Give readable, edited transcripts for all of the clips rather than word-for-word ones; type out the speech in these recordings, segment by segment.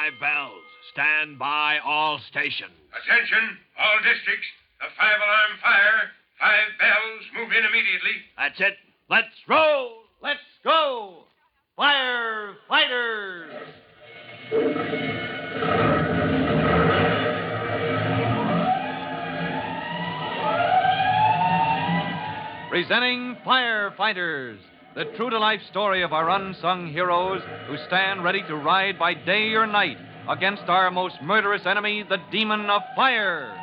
5 bells. Stand by all stations. Attention, all districts. The 5-alarm fire. 5 bells. Move in immediately. That's it. Let's roll. Let's go. Firefighters. Presenting Firefighters, the true-to-life story of our unsung heroes who stand ready to ride by day or night against our most murderous enemy, the demon of fire.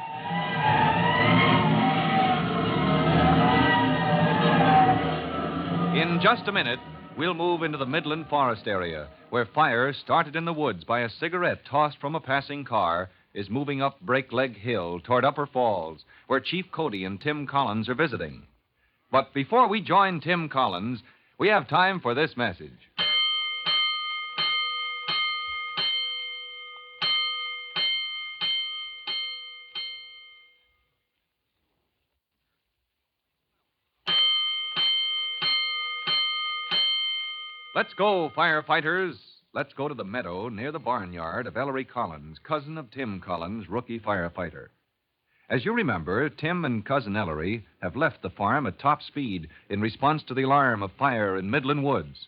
In just a minute, we'll move into the Midland Forest area, where fire, started in the woods by a cigarette tossed from a passing car, is moving up Breakleg Hill toward Upper Falls, where Chief Cody and Tim Collins are visiting. But before we join Tim Collins, we have time for this message. Let's go, firefighters. Let's go to the meadow near the barnyard of Ellery Collins, cousin of Tim Collins, rookie firefighter. As you remember, Tim and Cousin Ellery have left the farm at top speed in response to the alarm of fire in Midland Woods.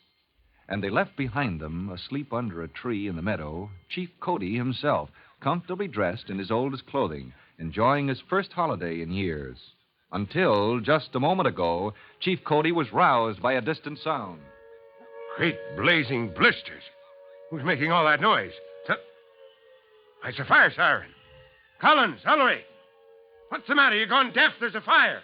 And they left behind them, asleep under a tree in the meadow, Chief Cody himself, comfortably dressed in his oldest clothing, enjoying his first holiday in years. Until, just a moment ago, Chief Cody was roused by a distant sound. Great blazing blisters. Who's making all that noise? It's a fire siren. Collins, Ellery. What's the matter? You gone deaf? There's a fire.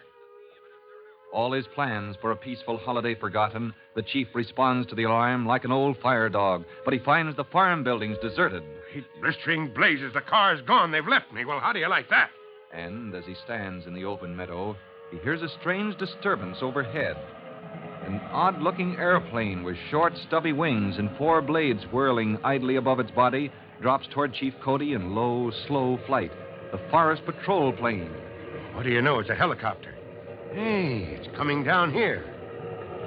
All his plans for a peaceful holiday forgotten, the chief responds to the alarm like an old fire dog, but he finds the farm buildings deserted. Great blistering blazes. The car's gone. They've left me. Well, how do you like that? And as he stands in the open meadow, he hears a strange disturbance overhead. An odd-looking airplane with short, stubby wings and 4 blades whirling idly above its body drops toward Chief Cody in low, slow flight. The Forest Patrol plane. What do you know? It's a helicopter. Hey, it's coming down here.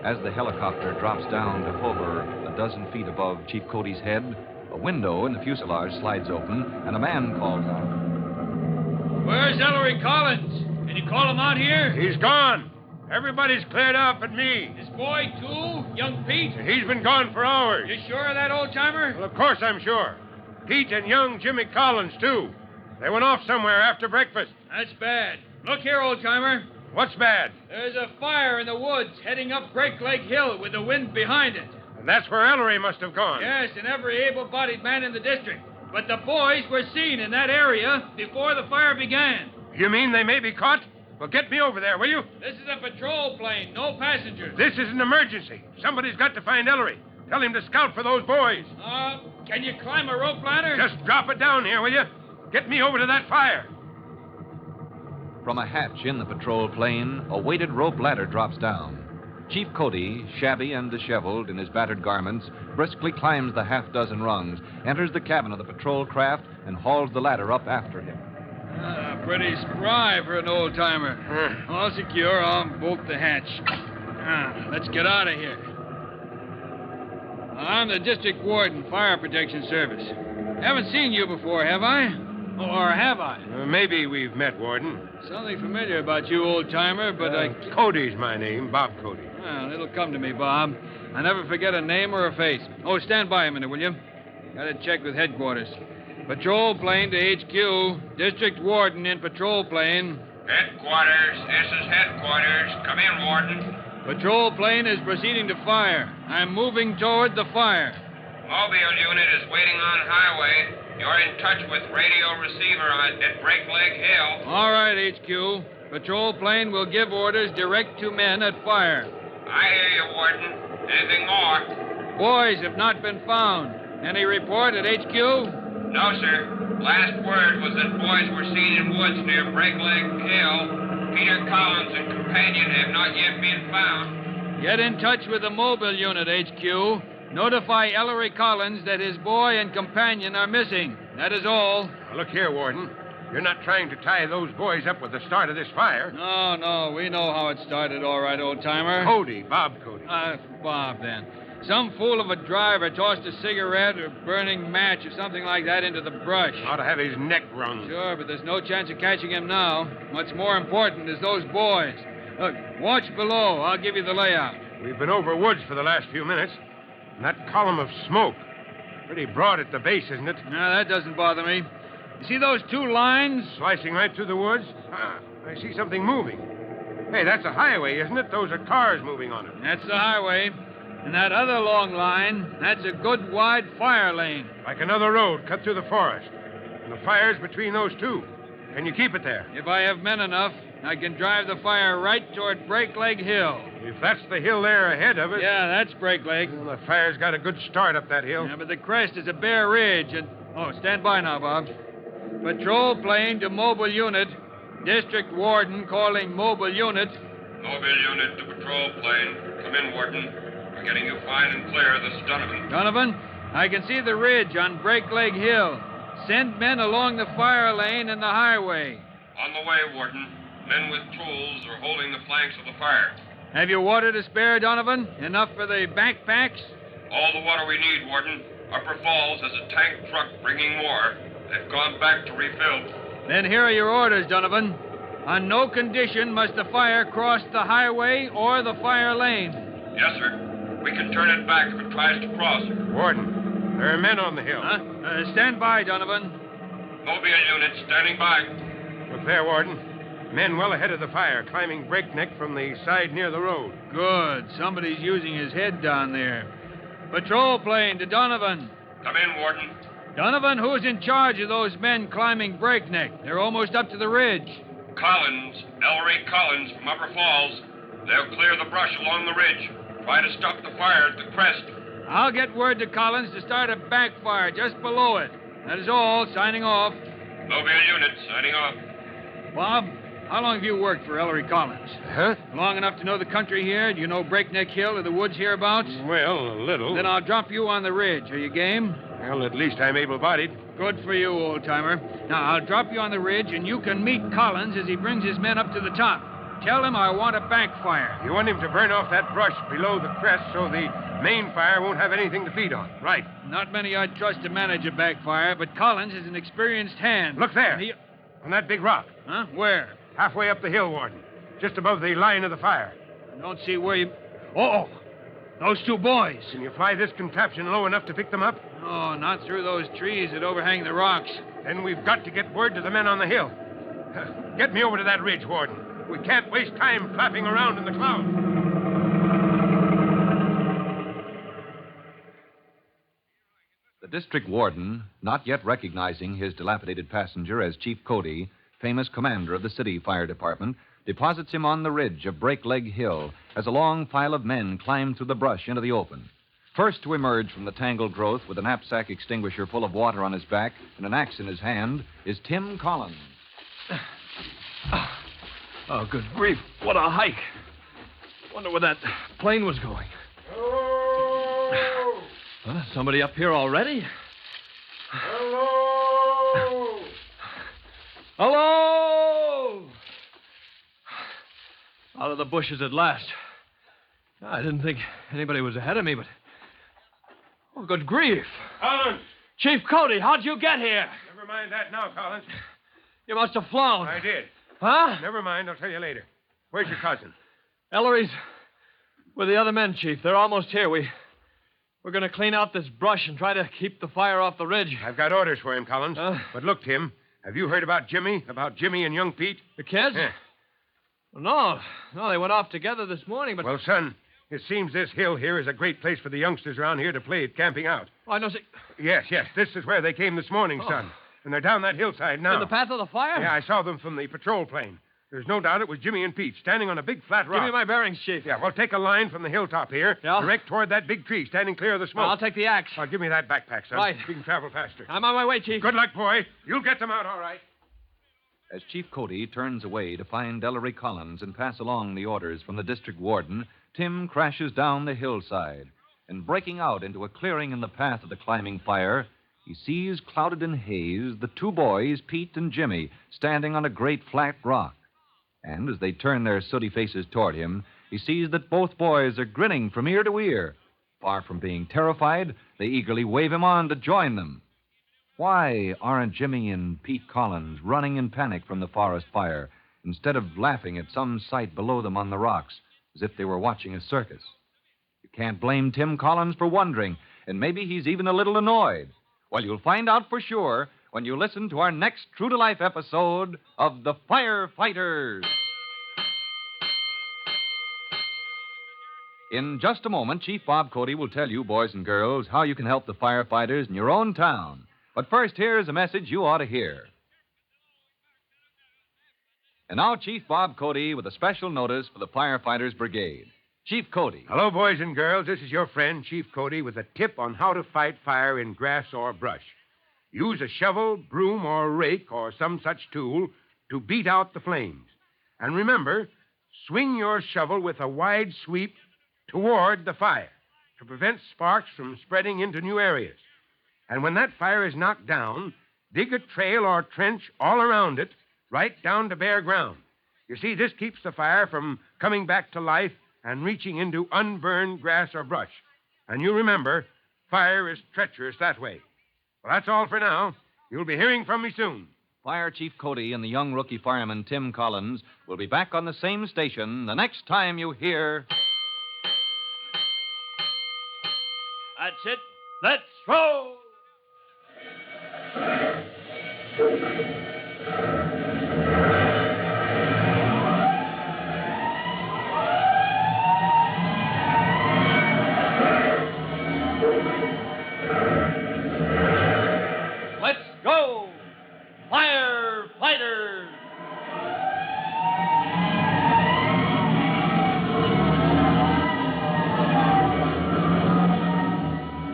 As the helicopter drops down to hover a dozen feet above Chief Cody's head, a window in the fuselage slides open, and a man calls out. Where's Ellery Collins? Can you call him out here? He's gone. Everybody's cleared off but me. His boy, too? Young Pete? He's been gone for hours. You sure of that, old-timer? Well, of course I'm sure. Pete and young Jimmy Collins, too. They went off somewhere after breakfast. That's bad. Look here, old-timer. What's bad? There's a fire in the woods heading up Breakleg Hill with the wind behind it. And that's where Ellery must have gone. Yes, and every able-bodied man in the district. But the boys were seen in that area before the fire began. You mean they may be caught? Well, get me over there, will you? This is a patrol plane, no passengers. This is an emergency. Somebody's got to find Ellery. Tell him to scout for those boys. Can you climb a rope ladder? Just drop it down here, will you? Get me over to that fire. From a hatch in the patrol plane, a weighted rope ladder drops down. Chief Cody, shabby and disheveled in his battered garments, briskly climbs the half-dozen rungs, enters the cabin of the patrol craft, and hauls the ladder up after him. Pretty spry for an old-timer. All secure. I'll bolt the hatch. Let's get out of here. I'm the district warden, Fire Protection Service. Haven't seen you before, have I? Or have I? Maybe we've met, Warden. Something familiar about you, old-timer, but Cody's my name, Bob Cody. Well, it'll come to me, Bob. I never forget a name or a face. Oh, stand by a minute, will you? Gotta check with headquarters. Patrol plane to HQ. District warden in patrol plane. Headquarters. This is headquarters. Come in, Warden. Patrol plane is proceeding to fire. I'm moving toward the fire. Mobile unit is waiting on highway. You're in touch with radio receiver at Breakleg Hill. All right, HQ. Patrol plane will give orders direct to men at fire. I hear you, Warden. Anything more? Boys have not been found. Any report at HQ? No, sir. Last word was that boys were seen in woods near Breakleg Hill. Peter Collins and companion have not yet been found. Get in touch with the mobile unit, HQ. Notify Ellery Collins that his boy and companion are missing. That is all. Now, look here, Warden. You're not trying to tie those boys up with the start of this fire. No. We know how it started, all right, old-timer. Cody, Bob Cody. Bob, then. Some fool of a driver tossed a cigarette or burning match or something like that into the brush. Ought to have his neck wrung. Sure, but there's no chance of catching him now. What's more important is those boys. Look, watch below. I'll give you the layout. We've been over woods for the last few minutes. And that column of smoke. Pretty broad at the base, isn't it? No, that doesn't bother me. You see those two lines? Slicing right through the woods? I see something moving. Hey, that's a highway, isn't it? Those are cars moving on it. That's the highway. And that other long line, that's a good wide fire lane. Like another road cut through the forest. And the fire's between those two. Can you keep it there? If I have men enough, I can drive the fire right toward Break Leg Hill. If that's the hill there ahead of us... Yeah, that's Break Leg. Well, the fire's got a good start up that hill. Yeah, but the crest is a bare ridge and... Oh, stand by now, Bob. Patrol plane to mobile unit. District warden calling mobile unit. Mobile unit to patrol plane. Come in, Warden. We're getting you fine and clear. This is Donovan. Donovan, I can see the ridge on Break Leg Hill. Send men along the fire lane and the highway. On the way, Warden. Men with tools are holding the flanks of the fire. Have you water to spare, Donovan? Enough for the backpacks? All the water we need, Warden. Upper Falls has a tank truck bringing more. They've gone back to refill. Then here are your orders, Donovan. On no condition must the fire cross the highway or the fire lane. Yes, sir. We can turn it back if it tries to cross. Warden, there are men on the hill. Stand by, Donovan. Mobile unit standing by. Look there, Warden. Men well ahead of the fire, climbing breakneck from the side near the road. Good. Somebody's using his head down there. Patrol plane to Donovan. Come in, Warden. Donovan, who's in charge of those men climbing breakneck? They're almost up to the ridge. Collins, Ellery Collins from Upper Falls. They'll clear the brush along the ridge. Try to stop the fire at the crest. I'll get word to Collins to start a backfire just below it. That is all. Signing off. Mobile unit signing off. Bob, how long have you worked for Ellery Collins? Huh? Long enough to know the country here? Do you know Breakneck Hill or the woods hereabouts? Well, a little. Then I'll drop you on the ridge. Are you game? Well, at least I'm able-bodied. Good for you, old-timer. Now, I'll drop you on the ridge, and you can meet Collins as he brings his men up to the top. Tell him I want a backfire. You want him to burn off that brush below the crest so the main fire won't have anything to feed on. Right. Not many I'd trust to manage a backfire, but Collins is an experienced hand. Look there. He... On that big rock. Huh? Where? Halfway up the hill, Warden. Just above the line of the fire. I don't see where you... Oh! Those two boys. Can you fly this contraption low enough to pick them up? Oh, not through those trees that overhang the rocks. Then we've got to get word to the men on the hill. Get me over to that ridge, Warden. We can't waste time flapping around in the clouds. The district warden, not yet recognizing his dilapidated passenger as Chief Cody, famous commander of the city fire department, deposits him on the ridge of Break Leg Hill as a long file of men climb through the brush into the open. First to emerge from the tangled growth with a knapsack extinguisher full of water on his back and an axe in his hand is Tim Collins. Oh, good grief. What a hike. Wonder where that plane was going. Hello! Huh? Somebody up here already? Hello! Hello! Out of the bushes at last. I didn't think anybody was ahead of me, but... Oh, good grief. Collins! Chief Cody, how'd you get here? Never mind that now, Collins. You must have flown. I did. Huh? Never mind, I'll tell you later. Where's your cousin? Ellery's with the other men, Chief. They're almost here. We're going to clean out this brush and try to keep the fire off the ridge. I've got orders for him, Collins. But look, Tim, have you heard about Jimmy? About Jimmy and young Pete? The kids? Yeah. Well, no, they went off together this morning, but... Well, son, it seems this hill here is a great place for the youngsters around here to play at camping out. I know. Yes, this is where they came this morning, son. And they're down that hillside now. In the path of the fire? Yeah, I saw them from the patrol plane. There's no doubt it was Jimmy and Pete standing on a big flat rock. Give me my bearings, Chief. Yeah, well, take a line from the hilltop here. Yeah? Direct toward that big tree standing clear of the smoke. I'll take the axe. Well, give me that backpack, son. Right. We can travel faster. I'm on my way, Chief. Good luck, boy. You'll get them out all right. As Chief Cody turns away to find Ellery Collins and pass along the orders from the district warden, Tim crashes down the hillside. And breaking out into a clearing in the path of the climbing fire, he sees, clouded in haze, the two boys, Pete and Jimmy, standing on a great flat rock. And as they turn their sooty faces toward him, he sees that both boys are grinning from ear to ear. Far from being terrified, they eagerly wave him on to join them. Why aren't Jimmy and Pete Collins running in panic from the forest fire instead of laughing at some sight below them on the rocks as if they were watching a circus? You can't blame Tim Collins for wondering, and maybe he's even a little annoyed. Well, you'll find out for sure when you listen to our next true-to-life episode of The Firefighters. In just a moment, Chief Bob Cody will tell you, boys and girls, how you can help the firefighters in your own town. But first, here's a message you ought to hear. And now, Chief Bob Cody with a special notice for the Firefighters Brigade. Chief Cody. Hello, boys and girls. This is your friend, Chief Cody, with a tip on how to fight fire in grass or brush. Use a shovel, broom, or rake, or some such tool to beat out the flames. And remember, swing your shovel with a wide sweep toward the fire to prevent sparks from spreading into new areas. And when that fire is knocked down, dig a trail or trench all around it, right down to bare ground. You see, this keeps the fire from coming back to life and reaching into unburned grass or brush. And you remember, fire is treacherous that way. Well, that's all for now. You'll be hearing from me soon. Fire Chief Cody and the young rookie fireman Tim Collins will be back on the same station the next time you hear... That's it. Let's roll. Let's go. Firefighters.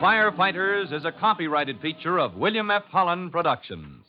Firefighters is a copyrighted feature of William F. Holland Productions.